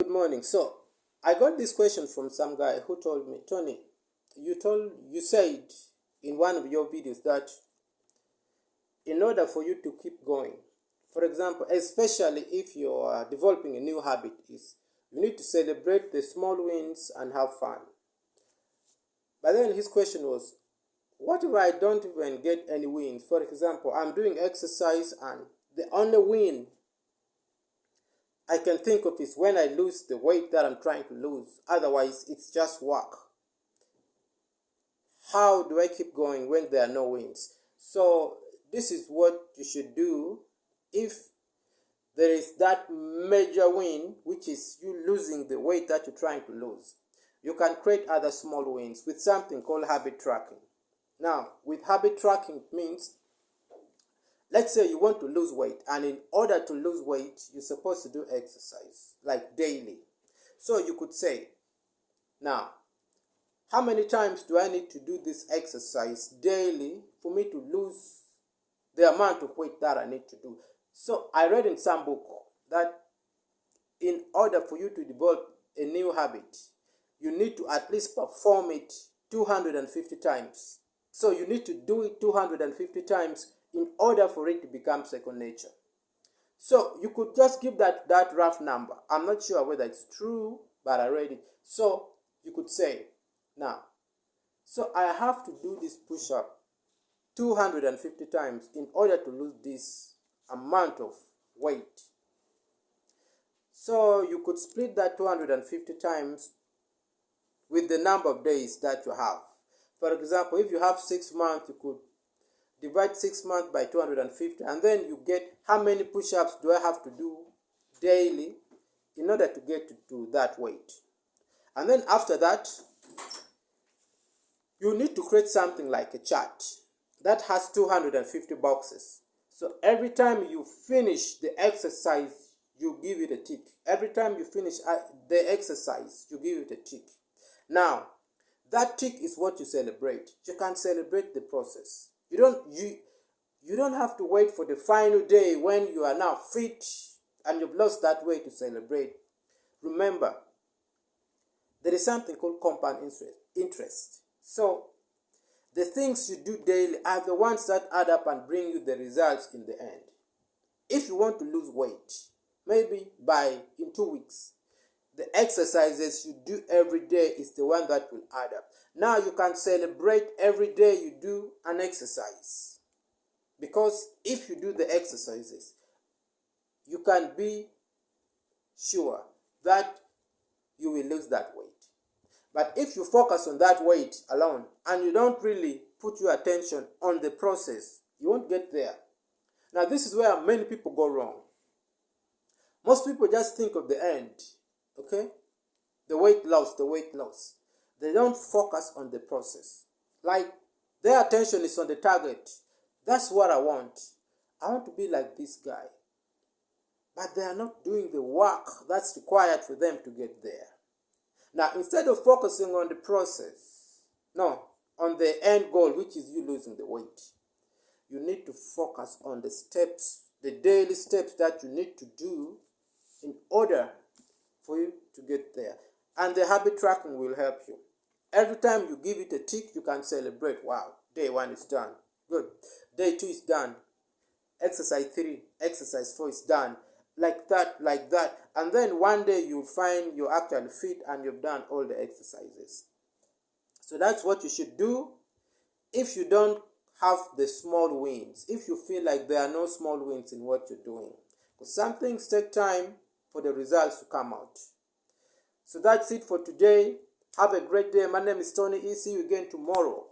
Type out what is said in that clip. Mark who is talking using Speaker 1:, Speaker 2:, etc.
Speaker 1: Good morning. So I got this question from some guy who told me, Tony, you said in one of your videos that in order for you to keep going, for example, especially if you are developing a new habit, is you need to celebrate the small wins and have fun. But then his question was, what if I don't even get any wins? For example, I'm doing exercise and the only win I can think of is when I lose the weight that I'm trying to lose. Otherwise, it's just work. How do I keep going when there are no wins? So, this is what you should do if there is that major win, which is you losing the weight that you're trying to lose. You can create other small wins with something called habit tracking. Now, with habit tracking, it means let's say you want to lose weight, and in order to lose weight, you're supposed to do exercise like daily. So you could say, now, how many times do I need to do this exercise daily for me to lose the amount of weight that I need to do? So I read in some book that in order for you to develop a new habit, you need to at least perform it 250 times. So you need to do it 250 times in order for it to become second nature. So you could just give that rough number. I'm not sure whether it's true, but I read it. So you could say, now, so I have to do this push-up 250 times in order to lose this amount of weight. So you could split that 250 times with the number of days that you have. For example, if you have 6 months, you could divide 6 months by 250, and then you get how many push-ups do I have to do daily in order to get to that weight. And then after that, you need to create something like a chart that has 250 boxes. So every time you finish the exercise, you give it a tick. Every time you finish the exercise, you give it a tick. Now, that tick is what you celebrate. You can celebrate the process. You don't have to wait for the final day when you are now fit and you've lost that weight to celebrate. Remember, there is something called compound interest. So, the things you do daily are the ones that add up and bring you the results in the end. If you want to lose weight, maybe in 2 weeks, the exercises you do every day is the one that will add up. Now you can celebrate every day you do an exercise. Because if you do the exercises, you can be sure that you will lose that weight. But if you focus on that weight alone and you don't really put your attention on the process, you won't get there. Now this is where many people go wrong. Most people just think of the end, okay? The weight loss. They don't focus on the process. Like, their attention is on the target. That's what I want. I want to be like this guy. But they are not doing the work that's required for them to get there. Now, instead of focusing on the process, on the end goal, which is you losing the weight, you need to focus on the steps, the daily steps that you need to do in order for you to get there. And the habit tracking will help you. Every time you give it a tick, you can celebrate. Wow, day 1 is done. Good. Day 2 is done. Exercise 3, exercise 4 is done. Like that. And then one day you'll find you're actually fit and you've done all the exercises. So that's what you should do if you don't have the small wins. If you feel like there are no small wins in what you're doing. Because some things take time for the results to come out. So that's it for today. Have a great day. My name is Tony E. See you again tomorrow.